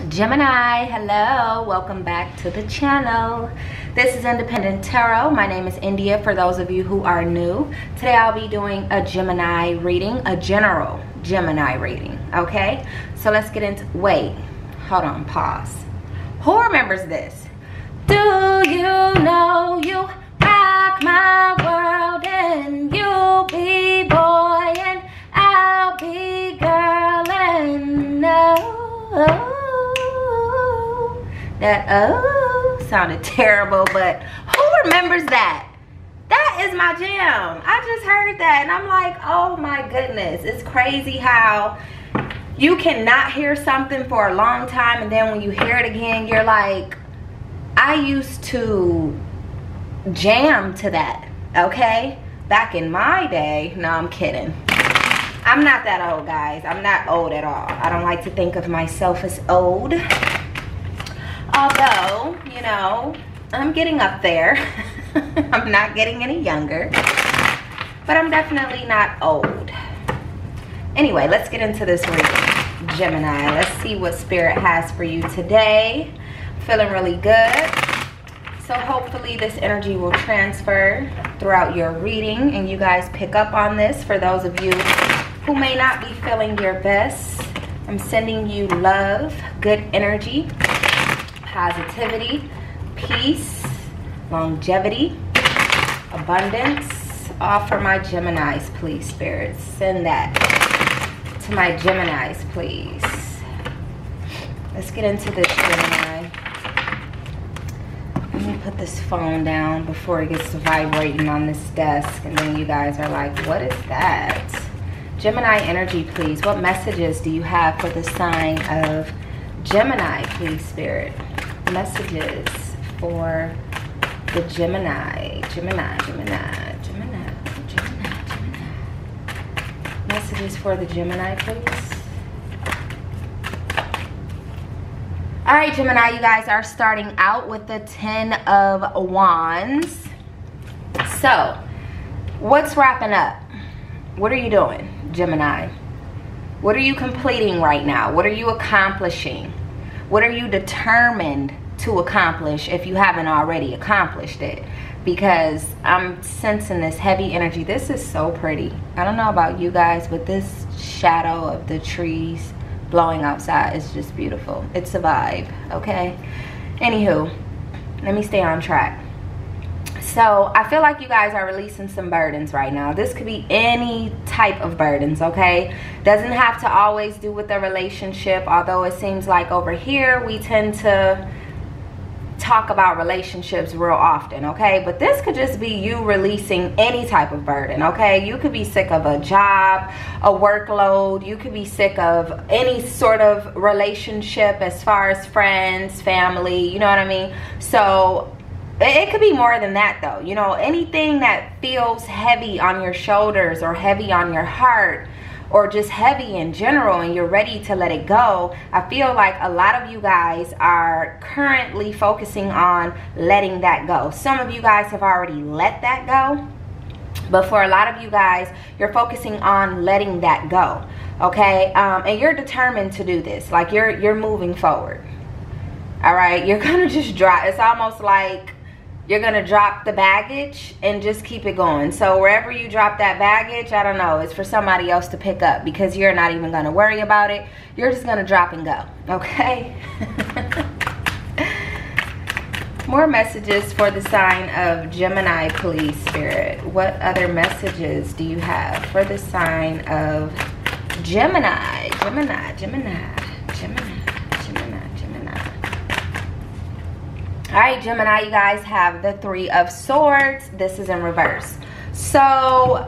Gemini, hello, welcome back to the channel. This is Independent Tarot. My name is India for those of you who are new. Today I'll be doing a Gemini reading, a general Gemini reading, okay? So let's get into, wait, hold on, pause. Who remembers this? Do you know you rock my world and you'll be boy and I'll be girl and no. That oh sounded terrible, but who remembers that? That is my jam. I just heard that and I'm like, oh my goodness. It's crazy how you cannot hear something for a long time and then when you hear it again, you're like, I used to jam to that, okay? Back in my day. No, I'm kidding. I'm not that old, guys. I'm not old at all. I don't like to think of myself as old. Although, you know, I'm getting up there. I'm not getting any younger. But I'm definitely not old. Anyway, let's get into this reading. Gemini, let's see what Spirit has for you today. Feeling really good. So hopefully this energy will transfer throughout your reading. And you guys pick up on this. For those of you who may not be feeling your best, I'm sending you love, good energy, positivity, peace, longevity, abundance. All for my Geminis, please, Spirit. Send that to my Geminis, please. Let's get into this, Gemini. Let me put this phone down before it gets to vibrating on this desk. And then you guys are like, what is that? Gemini energy, please. What messages do you have for the sign of Gemini, please, Spirit? Messages for the Gemini. Messages for the Gemini, please. All right, Gemini, you guys are starting out with the 10 of Wands. So, what's wrapping up? What are you doing, Gemini? What are you completing right now? What are you accomplishing? What are you determined to accomplish if you haven't already accomplished it? Because I'm sensing this heavy energy. This is so pretty. I don't know about you guys, but this shadow of the trees blowing outside is just beautiful. It's a vibe, okay? Anywho, let me stay on track. So I feel like you guys are releasing some burdens right now. This could be any type of burdens, okay? Doesn't have to always do with the relationship, although it seems like over here we tend to talk about relationships real often, okay? But this could just be you releasing any type of burden, okay? You could be sick of a job, a workload. You could be sick of any sort of relationship as far as friends, family, you know what I mean? So it could be more than that though. You know, anything that feels heavy on your shoulders or heavy on your heart or just heavy in general and you're ready to let it go, I feel like a lot of you guys are currently focusing on letting that go. Some of you guys have already let that go, but for a lot of you guys, you're focusing on letting that go, okay? And you're determined to do this. Like you're moving forward, all right? You're gonna just drop. It's almost like you're gonna drop the baggage and just keep it going. So wherever you drop that baggage, I don't know, it's for somebody else to pick up because you're not even gonna worry about it. You're just gonna drop and go, okay? More messages for the sign of Gemini, please, Spirit. What other messages do you have for the sign of Gemini? All right, Gemini, you guys have the 3 of Swords. This is in reverse. So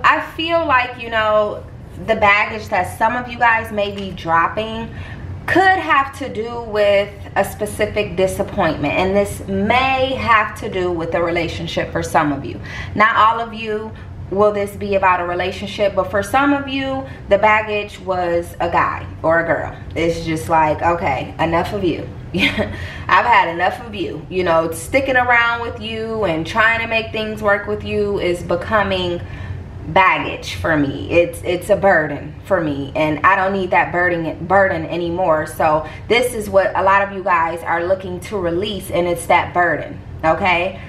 I feel like, you know, the baggage that some of you guys may be dropping could have to do with a specific disappointment. And this may have to do with a relationship for some of you. Not all of you will this be about a relationship, but for some of you, the baggage was a guy or a girl. It's just like, okay, enough of you. I've had enough of you. You know, sticking around with you and trying to make things work with you is becoming baggage for me. It's a burden for me, and I don't need that burden anymore. So this is what a lot of you guys are looking to release, and it's that burden. Okay.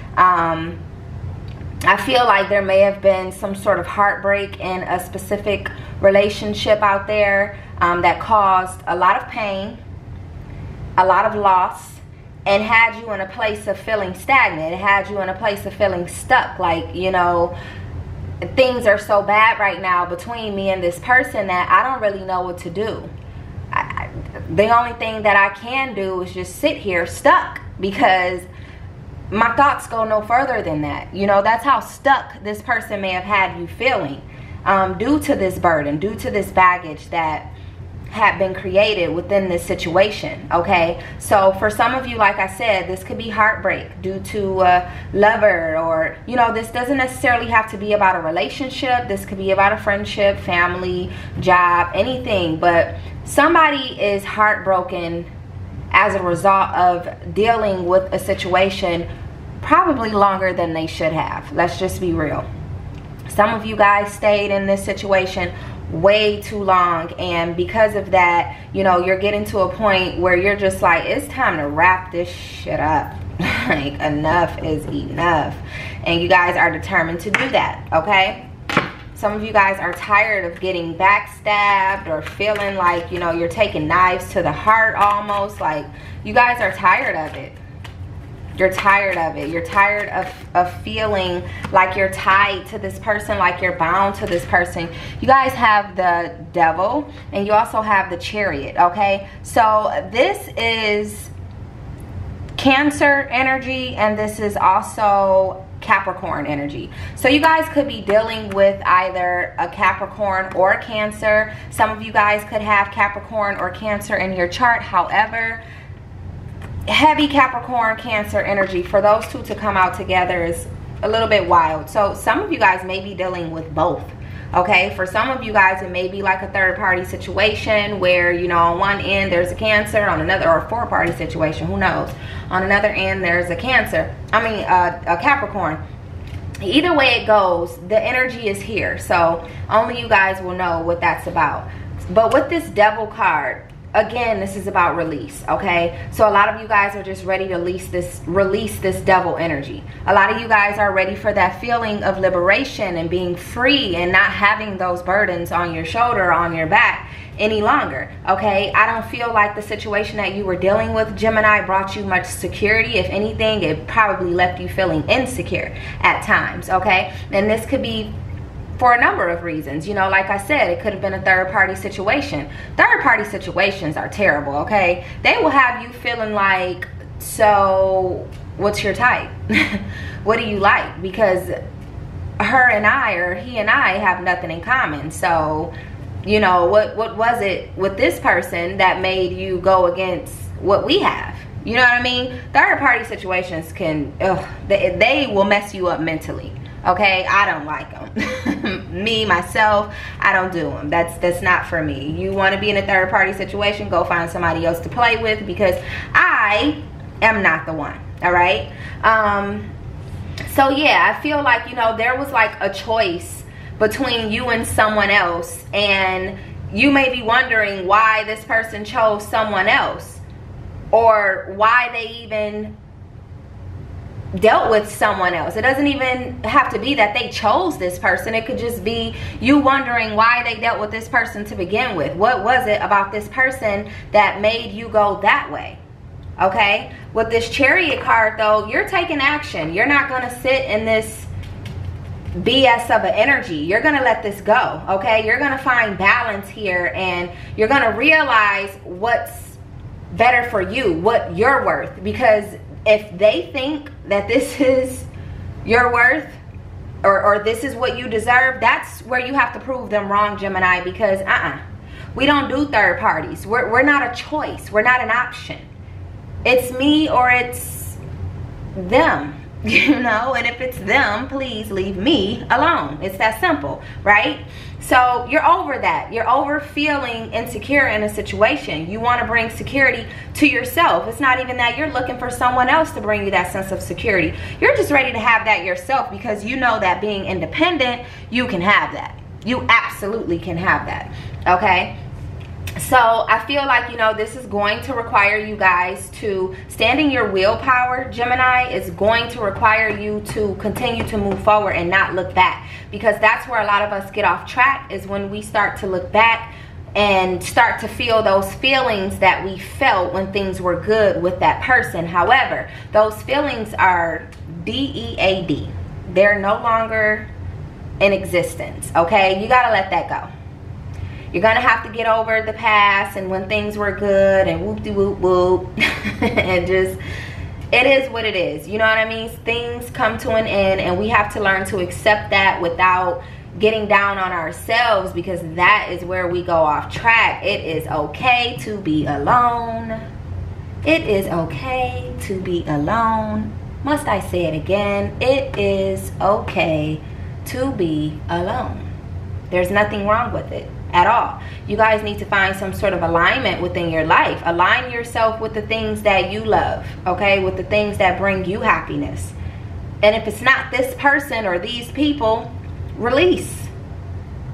I feel like there may have been some sort of heartbreak in a specific relationship out there that caused a lot of pain, a lot of loss, and had you in a place of feeling stagnant. It had you in a place of feeling stuck, like, you know, things are so bad right now between me and this person that I don't really know what to do. The only thing that I can do is just sit here stuck, because my thoughts go no further than that. You know, that's how stuck this person may have had you feeling, due to this burden, due to this baggage that had been created within this situation. Okay, so for some of you, like I said, this could be heartbreak due to a lover, or, you know, this doesn't necessarily have to be about a relationship. This could be about a friendship, family, job, anything. But somebody is heartbroken as a result of dealing with a situation probably longer than they should have. Let's just be real. Some of you guys stayed in this situation way too long, and because of that, you know, you're getting to a point where you're just like, it's time to wrap this shit up. Like, enough is enough. And you guys are determined to do that. Okay, some of you guys are tired of getting backstabbed, or feeling like, you know, you're taking knives to the heart almost. Like, you guys are tired of it. You're tired of it. You're tired of feeling like you're tied to this person, like you're bound to this person. You guys have the Devil, and you also have the Chariot. Okay, so this is Cancer energy, and this is also Capricorn energy. So you guys could be dealing with either a Capricorn or a Cancer. Some of you guys could have Capricorn or Cancer in your chart. However, heavy Capricorn Cancer energy, for those two to come out together is a little bit wild. So some of you guys may be dealing with both. Okay, for some of you guys, it may be like a third party situation where, you know, on one end there's a Cancer, on another, or a four party situation, who knows, on another end there's a Cancer, a Capricorn. Either way it goes, the energy is here, so only you guys will know what that's about. But with this Devil card, again, this is about release. Okay, so a lot of you guys are just ready to release this Devil energy. A lot of you guys are ready for that feeling of liberation and being free and not having those burdens on your shoulder, on your back any longer. Okay, I don't feel like the situation that you were dealing with, Gemini, brought you much security. If anything, it probably left you feeling insecure at times. Okay, and this could be for a number of reasons. You know, like I said, it could have been a third party situation. Third party situations are terrible. Okay, they will have you feeling like, so what's your type? What do you like? Because her and I, or he and I, have nothing in common. So, you know, what was it with this person that made you go against what we have? You know what I mean? Third party situations can, they will mess you up mentally. Okay, I don't like them. Me, myself, I don't do them. That's not for me. You want to be in a third party situation, go find somebody else to play with, because I am not the one. All right. So yeah, I feel like, you know, there was like a choice between you and someone else, and you may be wondering why this person chose someone else, or why they even dealt with someone else. It doesn't even have to be that they chose this person. It could just be you wondering why they dealt with this person to begin with. What was it about this person that made you go that way? Okay, with this Chariot card though, you're taking action. You're not going to sit in this BS of an energy. You're going to let this go. Okay, you're going to find balance here, and you're going to realize what's better for you, what you're worth. Because if they think that this is your worth, or this is what you deserve, that's where you have to prove them wrong, Gemini. Because we don't do third parties. We're not a choice. We're not an option. It's me or it's them. You know, and if it's them, please leave me alone. It's that simple, right? So you're over that. You're over feeling insecure in a situation. You want to bring security to yourself. It's not even that you're looking for someone else to bring you that sense of security. You're just ready to have that yourself, because you know that being independent, you can have that. You absolutely can have that, okay? So I feel like, you know, this is going to require you guys to stand in your willpower. Gemini is going to require you to continue to move forward and not look back, because that's where a lot of us get off track, is when we start to look back and start to feel those feelings that we felt when things were good with that person. However, those feelings are dead. They're no longer in existence, okay? You gotta let that go. You're gonna have to get over the past and when things were good and whoop-de-whoop-whoop and just, it is what it is. You know what I mean? Things come to an end, and we have to learn to accept that without getting down on ourselves, because that is where we go off track. It is okay to be alone. It is okay to be alone. Must I say it again? It is okay to be alone. There's nothing wrong with it at all. You guys need to find some sort of alignment within your life. Align yourself with the things that you love, okay? With the things that bring you happiness. And if it's not this person or these people, release.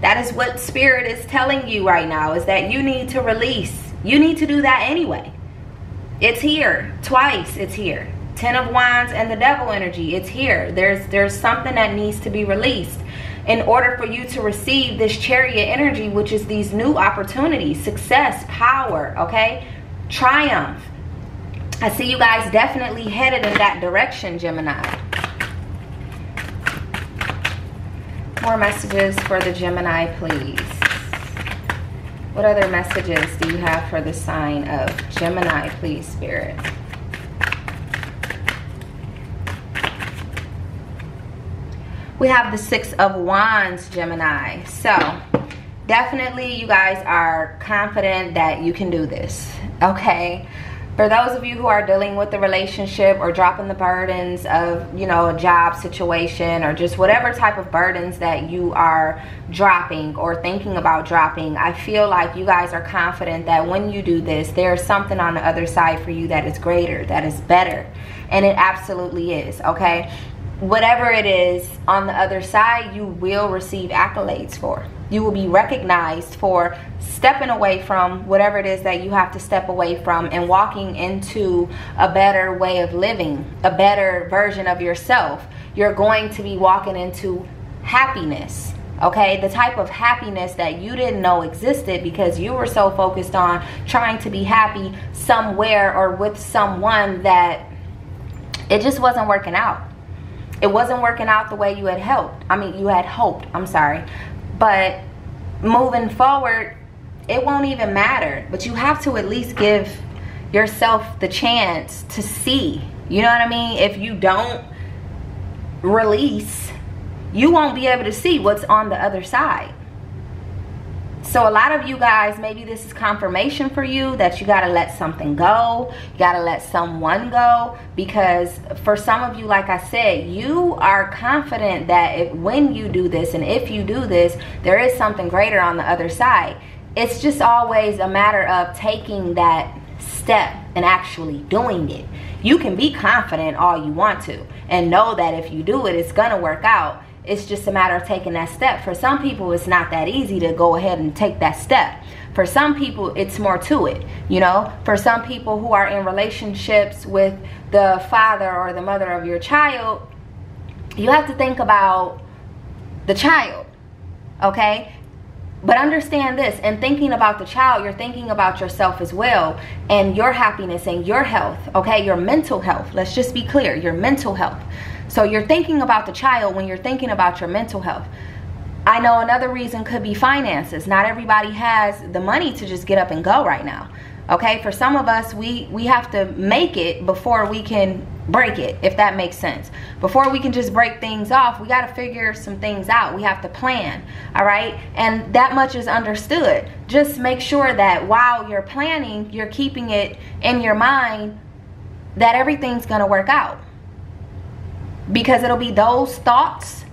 That is what Spirit is telling you right now, is that you need to release. You need to do that anyway. It's here. Twice it's here. 10 of Wands and the Devil energy. It's here. There's something that needs to be released in order for you to receive this Chariot energy, which is these new opportunities, success, power, okay? Triumph. I see you guys definitely headed in that direction, Gemini. More messages for the Gemini, please. What other messages do you have for the sign of Gemini, please, Spirit? We have the 6 of Wands, Gemini. So definitely you guys are confident that you can do this, okay? For those of you who are dealing with the relationship or dropping the burdens of, you know, a job situation or just whatever type of burdens that you are dropping or thinking about dropping, I feel like you guys are confident that when you do this, there's something on the other side for you that is greater, that is better. And it absolutely is, okay? Whatever it is on the other side, you will receive accolades for. You will be recognized for stepping away from whatever it is that you have to step away from and walking into a better way of living, a better version of yourself. You're going to be walking into happiness, okay? The type of happiness that you didn't know existed because you were so focused on trying to be happy somewhere or with someone that it just wasn't working out. It wasn't working out the way you had hoped. I'm sorry. But moving forward, it won't even matter. But you have to at least give yourself the chance to see. You know what I mean? If you don't release, you won't be able to see what's on the other side. So a lot of you guys, maybe this is confirmation for you that you got to let something go. You got to let someone go, because for some of you, like I said, you are confident that when you do this and if you do this, there is something greater on the other side. It's just always a matter of taking that step and actually doing it. You can be confident all you want to and know that if you do it, it's going to work out. It's just a matter of taking that step. For some people, it's not that easy to go ahead and take that step. For some people, it's more to it, you know. For some people who are in relationships with the father or the mother of your child, you have to think about the child, okay? But understand this, in thinking about the child, you're thinking about yourself as well, and your happiness and your health, okay? Your mental health. Let's just be clear, your mental health. So you're thinking about the child when you're thinking about your mental health. I know another reason could be finances. Not everybody has the money to just get up and go right now. Okay, for some of us, we have to make it before we can break it, if that makes sense. Before we can just break things off, we got to figure some things out. We have to plan, all right? And that much is understood. Just make sure that while you're planning, you're keeping it in your mind that everything's going to work out. because it'll be those thoughts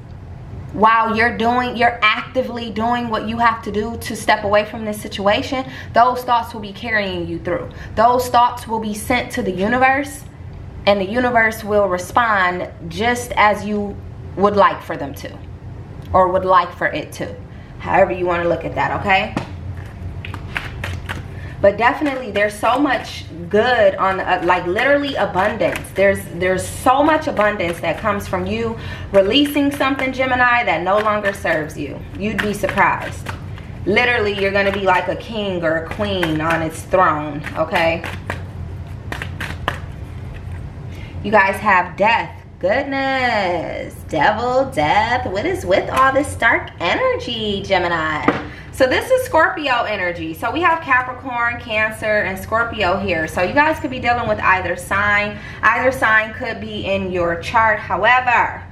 while you're actively doing what you have to do to step away from this situation. Those thoughts will be carrying you through. Those thoughts will be sent to the universe, and the universe will respond just as you would like for them to, or would like for it to, however you want to look at that, okay? But definitely there's so much good on, like literally abundance. There's so much abundance that comes from you releasing something, Gemini, that no longer serves you. You'd be surprised. Literally, you're going to be like a king or a queen on its throne, okay? You guys have death. Goodness. Devil, death. What is with all this dark energy, Gemini? So this is Scorpio energy. So we have Capricorn, Cancer, and Scorpio here. So you guys could be dealing with either sign. Either sign could be in your chart. However,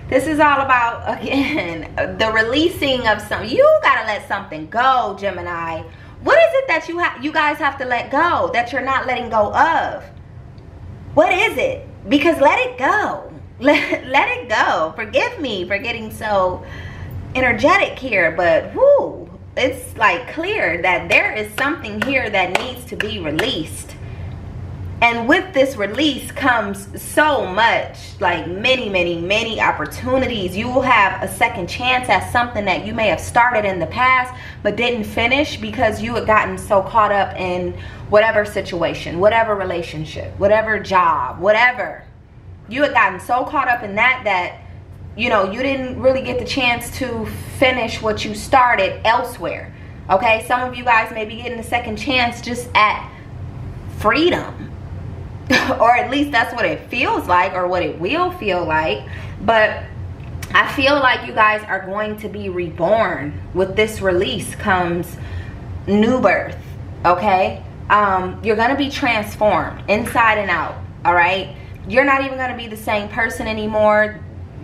this is all about, again, the releasing of some. You gotta let something go, Gemini. What is it that you guys have to let go that you're not letting go of? What is it? Because let it go. Let it go. Forgive me for getting so energetic here, but whoo, it's like clear that there is something here that needs to be released. And with this release comes so much, like many opportunities. You will have a second chance at something that you may have started in the past but didn't finish because you had gotten so caught up in whatever situation, whatever relationship, whatever job, whatever. You had gotten so caught up in that you know, you didn't really get the chance to finish what you started elsewhere. Okay, some of you guys may be getting a second chance just at freedom. Or at least that's what it feels like, or what it will feel like. But I feel like you guys are going to be reborn. With this release comes new birth, okay? You're going to be transformed inside and out, all right? You're not even going to be the same person anymore.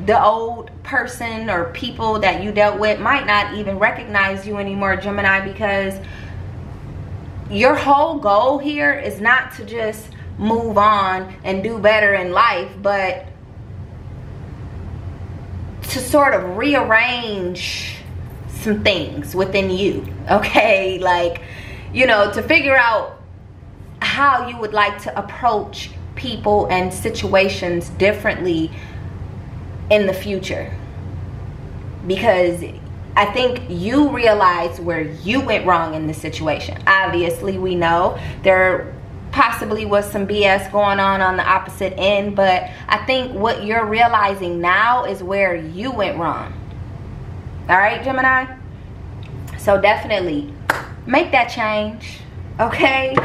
The old person or people that you dealt with might not even recognize you anymore, Gemini, because your whole goal here is not to just move on and do better in life, but to sort of rearrange some things within you, okay? Like, you know, to figure out how you would like to approach people and situations differently in the future, because I think you realize where you went wrong in this situation. Obviously, we know there possibly was some BS going on the opposite end, but I think what you're realizing now is where you went wrong. All right, Gemini? So definitely make that change, okay?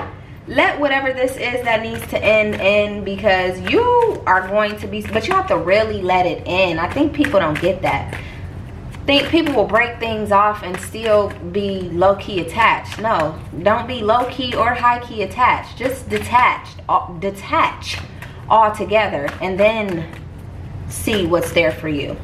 Let whatever this is that needs to end, because you are going to be, but you have to really let it in. I think people don't get that. I think people will break things off and still be low-key attached. No, don't be low-key or high-key attached. Just detach altogether, and then see what's there for you,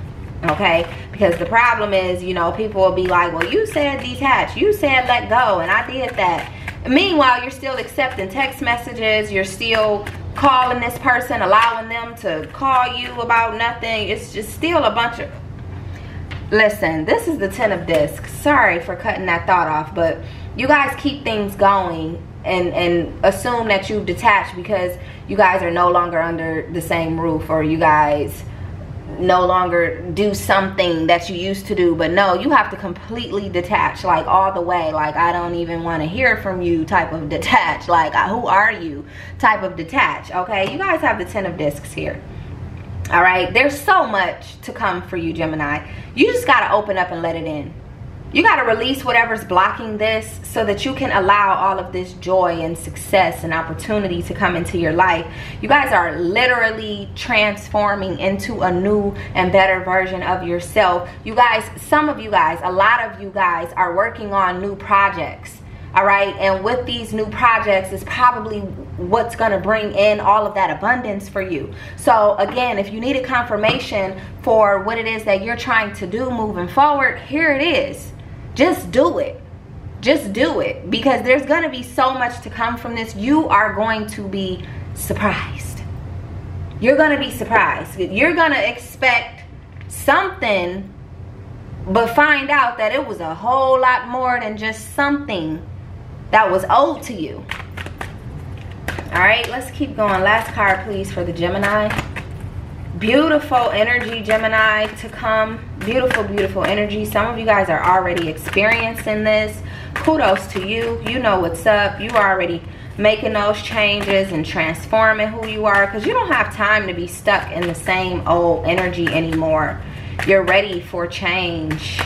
okay? Because the problem is, you know, people will be like, well, you said detach, you said let go, and I did that. Meanwhile, you're still accepting text messages, you're still calling this person, allowing them to call you about nothing. It's just still a bunch of... Listen, this is the 10 of discs. Sorry for cutting that thought off, but you guys keep things going and assume that you've detached because you guys are no longer under the same roof, or you guys no longer do something that you used to do. But no, you have to completely detach, like all the way, like I don't even want to hear from you type of detach, like who are you type of detach, okay? You guys have the 10 of discs here. All right, there's so much to come for you, Gemini. You just got to open up and let it in. You got to release whatever's blocking this so that you can allow all of this joy and success and opportunity to come into your life. You guys are literally transforming into a new and better version of yourself. You guys, some of you guys, a lot of you guys are working on new projects. All right, and with these new projects is probably what's going to bring in all of that abundance for you. So again, if you need a confirmation for what it is that you're trying to do moving forward, here it is. Just do it. Just do it, because there's going to be so much to come from this. You are going to be surprised. You're going to be surprised. You're going to expect something, but find out that it was a whole lot more than just something that was owed to you. All right, let's keep going. Last card, please, for the Gemini. Beautiful energy, Gemini, to come. Beautiful, beautiful energy. Some of you guys are already experiencing this. Kudos to you. You know what's up. You are already making those changes and transforming who you are, because you don't have time to be stuck in the same old energy anymore. You're ready for change.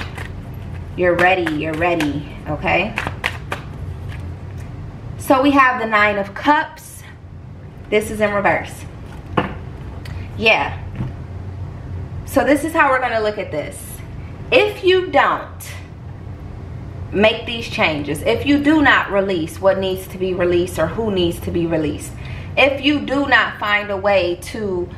You're ready, okay? So we have the Nine of Cups. This is in reverse. Yeah. So this is how we're going to look at this. If you don't make these changes, if you do not release what needs to be released or who needs to be released, if you do not find a way to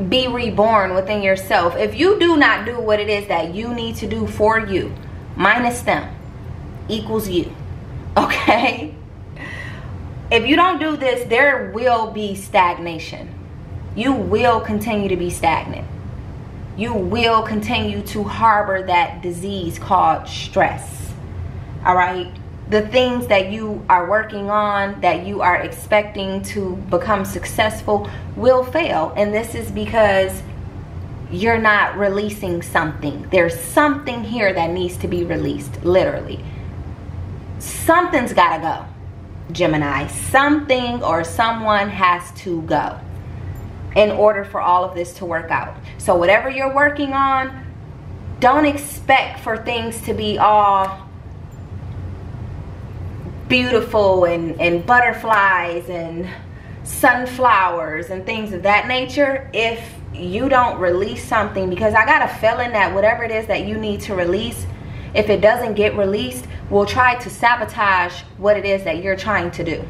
be reborn within yourself, if you do not do what it is that you need to do for you, minus them equals you, okay? If you don't do this, there will be stagnation. You will continue to be stagnant. You will continue to harbor that disease called stress. All right? The things that you are working on, that you are expecting to become successful, will fail. And this is because you're not releasing something. There's something here that needs to be released, literally. Something's got to go, Gemini. Something or someone has to go in order for all of this to work out. So whatever you're working on, don't expect for things to be all beautiful and butterflies and sunflowers and things of that nature if you don't release something. Because I got a feeling that whatever it is that you need to release, if it doesn't get released, will try to sabotage what it is that you're trying to do.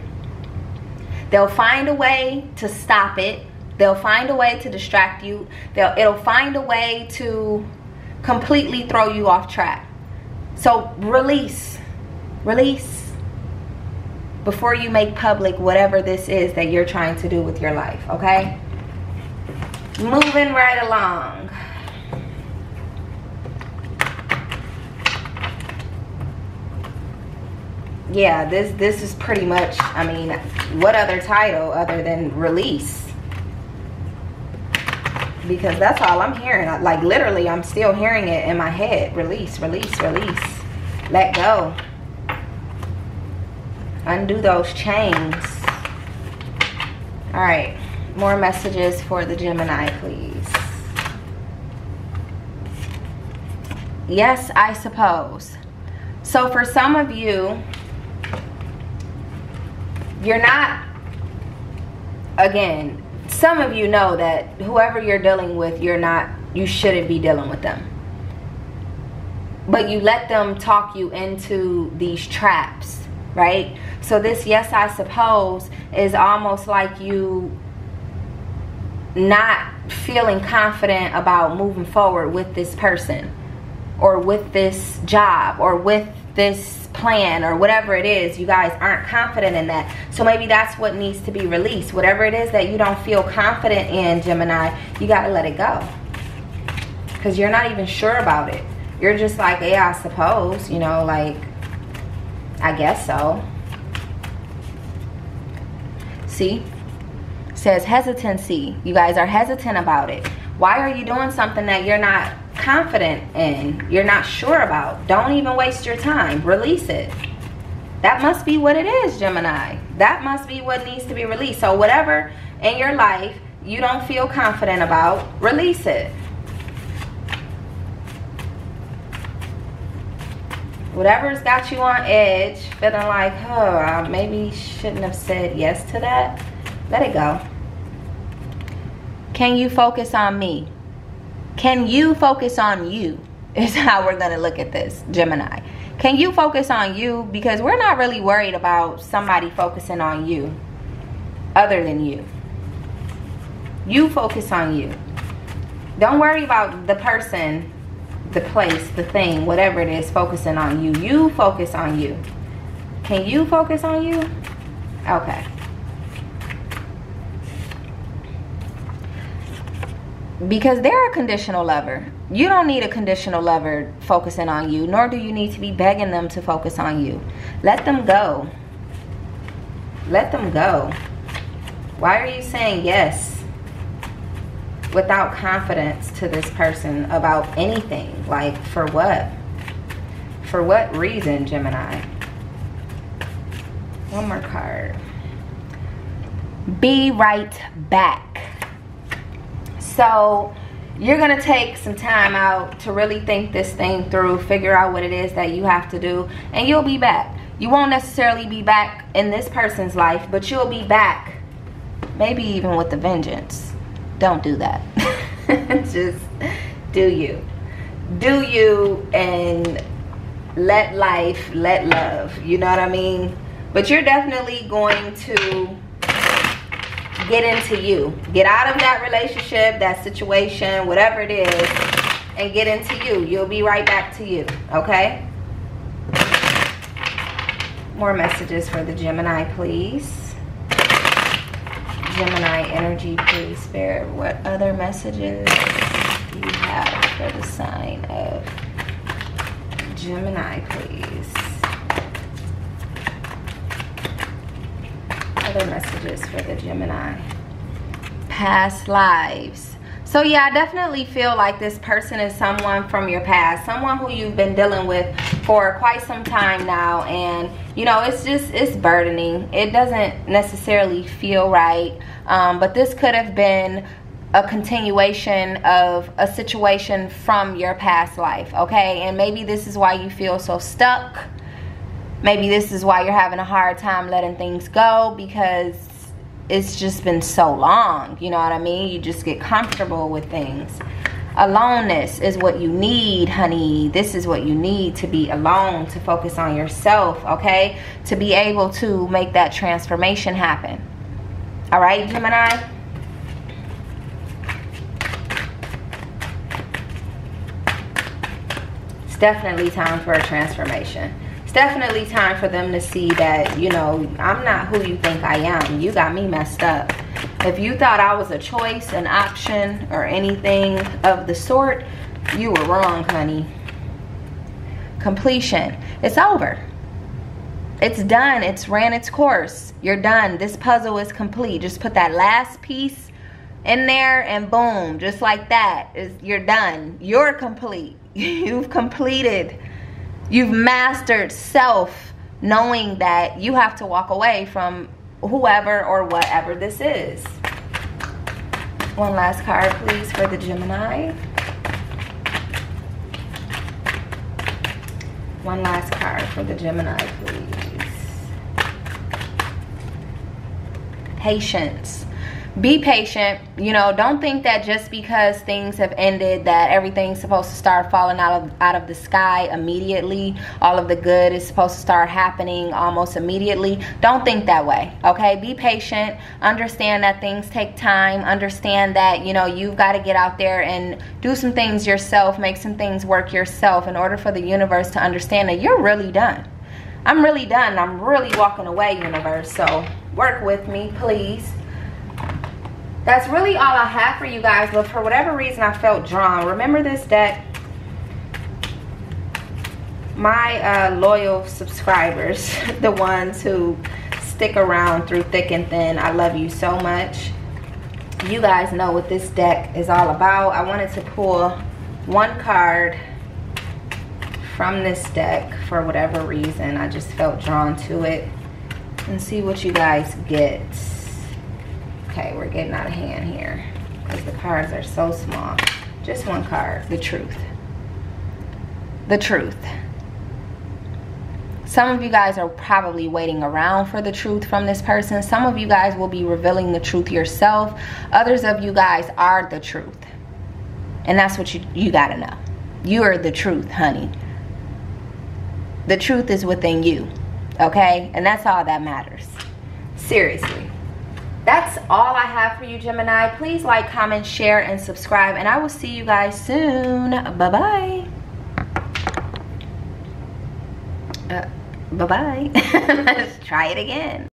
They'll find a way to stop it. They'll find a way to distract you. It'll find a way to completely throw you off track. So release before you make public whatever this is that you're trying to do with your life, okay? Moving right along. Yeah, this is pretty much, I mean, what other title other than release? Because that's all I'm hearing. Like literally, I'm still hearing it in my head. Release, release, release. Let go. Undo those chains. All right, more messages for the Gemini, please. Yes, I suppose. So for some of you, you're not, again, some of you know that whoever you're dealing with, you shouldn't be dealing with them. But you let them talk you into these traps, right? So this yes, I suppose is almost like you not feeling confident about moving forward with this person or with this job or with this plan or whatever it is. You guys aren't confident in that. So maybe that's what needs to be released. Whatever it is that you don't feel confident in, Gemini, you got to let it go. Because you're not even sure about it. You're just like, yeah, I suppose, you know, like, I guess so. See? It says hesitancy. You guys are hesitant about it. Why are you doing something that you're not confident in, you're not sure about? Don't even waste your time. Release it. That must be what it is, Gemini. That must be what needs to be released. So whatever in your life you don't feel confident about, release it. Whatever's got you on edge, feeling like, oh, I maybe shouldn't have said yes to that, let it go. Can you focus on me? Can you focus on you? Is how we're going to look at this, Gemini. Can you focus on you? Because we're not really worried about somebody focusing on you other than you. You focus on you. Don't worry about the person, the place, the thing, whatever it is focusing on you. You focus on you. Can you focus on you? Okay. because they're a conditional lover. You don't need a conditional lover focusing on you, nor do you need to be begging them to focus on you. Let them go. Let them go. Why are you saying yes without confidence to this person about anything? Like, for what? For what reason, Gemini? One more card. Be right back. So you're going to take some time out to really think this thing through, figure out what it is that you have to do, and you'll be back. You won't necessarily be back in this person's life, but you'll be back, maybe even with a vengeance. Don't do that. Just do you. Do you, and let life, let love. You know what I mean? But you're definitely going to get into you. Get out of that relationship, that situation, whatever it is, and get into you. You'll be right back to you, okay? More messages for the Gemini, please. Gemini energy, please, Spirit. What other messages do you have for the sign of Gemini, please? Other messages for the Gemini. Past lives. So yeah, I definitely feel like this person is someone from your past, someone who you've been dealing with for quite some time now, and you know, it's burdening. It doesn't necessarily feel right, but this could have been a continuation of a situation from your past life, okay? And maybe this is why you feel so stuck. Maybe this is why you're having a hard time letting things go, because it's just been so long. You know what I mean? You just get comfortable with things. Aloneness is what you need, honey. This is what you need, to be alone, to focus on yourself, okay? To be able to make that transformation happen. All right, Gemini? It's definitely time for a transformation. It's definitely time for them to see that, you know, I'm not who you think I am. You got me messed up. If you thought I was a choice, an option, or anything of the sort, you were wrong, honey. Completion. It's over. It's done. It's ran its course. You're done. This puzzle is complete. Just put that last piece in there and boom, just like that, you're done. You're complete. You've completed. You've mastered self, knowing that you have to walk away from whoever or whatever this is. One last card, please, for the Gemini. One last card for the Gemini, please. Patience. Be patient. You know, don't think that just because things have ended that everything's supposed to start falling out of the sky immediately. All of the good is supposed to start happening almost immediately. Don't think that way, okay? Be patient. Understand that things take time. Understand that, you know, you've got to get out there and do some things yourself, make some things work yourself in order for the universe to understand that you're really done. I'm really done. I'm really walking away, universe. So work with me, please. That's really all I have for you guys, but for whatever reason I felt drawn. Remember this deck? My loyal subscribers, the ones who stick around through thick and thin, I love you so much. You guys know what this deck is all about. I wanted to pull one card from this deck for whatever reason. I just felt drawn to it, and see what you guys get. Okay, we're getting out of hand here because the cards are so small. Just one card. The truth. The truth. Some of you guys are probably waiting around for the truth from this person. Some of you guys will be revealing the truth yourself. Others of you guys are the truth. And that's what you got to know. You are the truth, honey. The truth is within you. Okay? And that's all that matters. Seriously. That's all I have for you, Gemini. Please like, comment, share, and subscribe. And I will see you guys soon. Bye-bye. Bye-bye. Let's try it again.